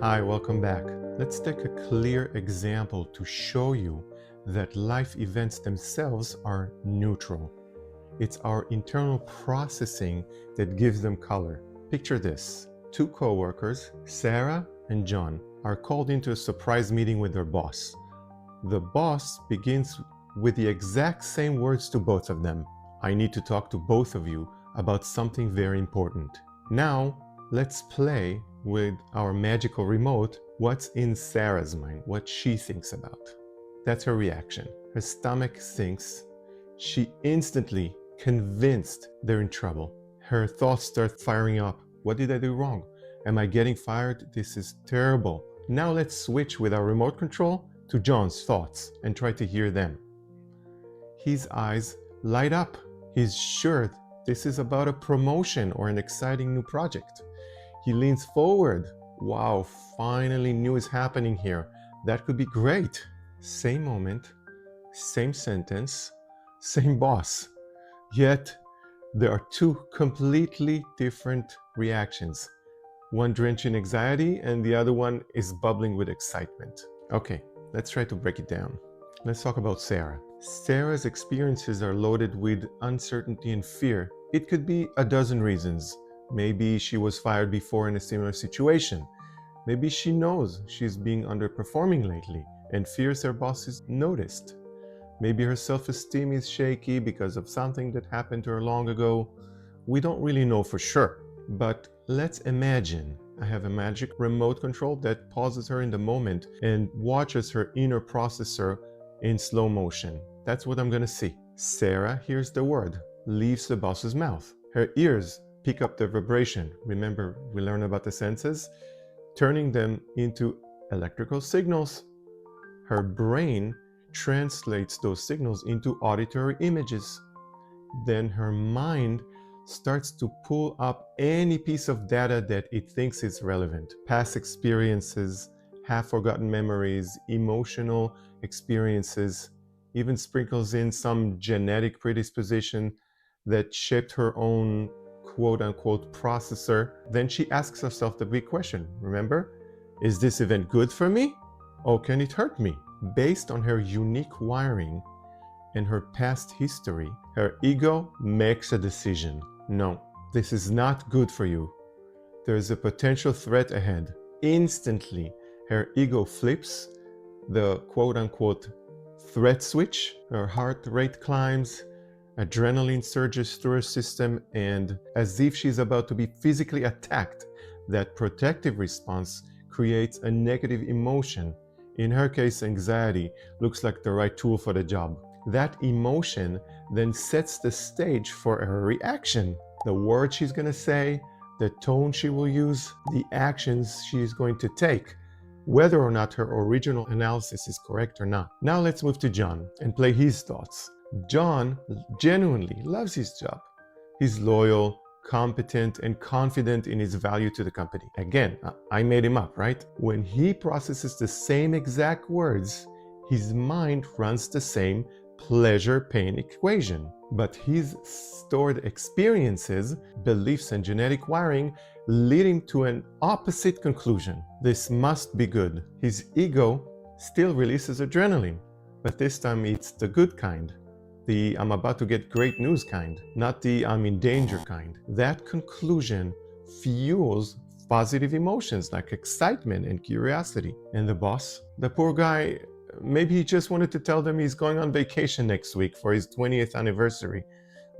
Hi, welcome back. Let's take a clear example to show you that life events themselves are neutral. It's our internal processing that gives them color. Picture this. Two coworkers, Sarah and John, are called into a surprise meeting with their boss. The boss begins with the exact same words to both of them. I need to talk to both of you about something very important. Now, let's play with our magical remote what's in Sarah's mind, what she thinks about. That's her reaction. Her stomach sinks. She instantly convinced they're in trouble. Her thoughts start firing up. What did I do wrong? Am I getting fired? This is terrible. Now let's switch with our remote control to John's thoughts and try to hear them. His eyes light up. He's sure this is about a promotion or an exciting new project. He leans forward. Wow, finally news happening here. That could be great. Same moment, same sentence, same boss. Yet, there are two completely different reactions. One drenched in anxiety and the other one is bubbling with excitement. Okay, let's try to break it down. Let's talk about Sarah. Sarah's experiences are loaded with uncertainty and fear. It could be a dozen reasons. Maybe she was fired before in a similar situation. Maybe she knows she's being underperforming lately and fears her boss is noticed. Maybe her self-esteem is shaky because of something that happened to her long ago. We don't really know for sure. But let's imagine I have a magic remote control that pauses her in the moment and watches her inner processor in slow motion. That's what I'm gonna see. Sarah hears the word, leaves the boss's mouth. Her ears pick up the vibration. Remember, we learned about the senses, turning them into electrical signals. Her brain translates those signals into auditory images. Then her mind starts to pull up any piece of data that it thinks is relevant. Past experiences, half-forgotten memories, emotional experiences, even sprinkles in some genetic predisposition that shaped her own quote-unquote processor. Then she asks herself the big question, remember? Is this event good for me? Or can it hurt me? Based on her unique wiring and her past history, her ego makes a decision. No, this is not good for you. There is a potential threat ahead. Instantly, her ego flips the quote-unquote threat switch. Her heart rate climbs, adrenaline surges through her system, and as if she's about to be physically attacked, that protective response creates a negative emotion. In her case, anxiety looks like the right tool for the job. That emotion then sets the stage for her reaction. The words she's going to say, the tone she will use, the actions she's going to take, whether or not her original analysis is correct or not. Now let's move to John and play his thoughts. John genuinely loves his job. He's loyal, competent, and confident in his value to the company. Again, I made him up, right? When he processes the same exact words, his mind runs the same pleasure-pain equation. But his stored experiences, beliefs, and genetic wiring lead him to an opposite conclusion. This must be good. His ego still releases adrenaline, but this time it's the good kind. The I'm about to get great news kind, not the I'm in danger kind. That conclusion fuels positive emotions like excitement and curiosity. And the boss? The poor guy, maybe he just wanted to tell them he's going on vacation next week for his 20th anniversary.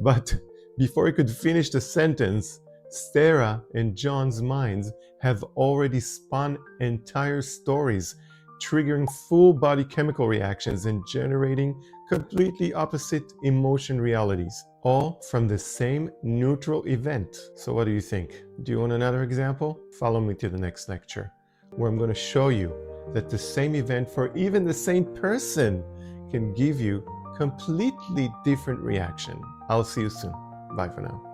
But before he could finish the sentence, Sarah and John's minds have already spun entire stories, triggering full body chemical reactions and generating completely opposite emotion realities, all from the same neutral event. So what do you think? Do you want another example? Follow me to the next lecture, where I'm going to show you that the same event for even the same person can give you completely different reaction. I'll see you soon. Bye for now.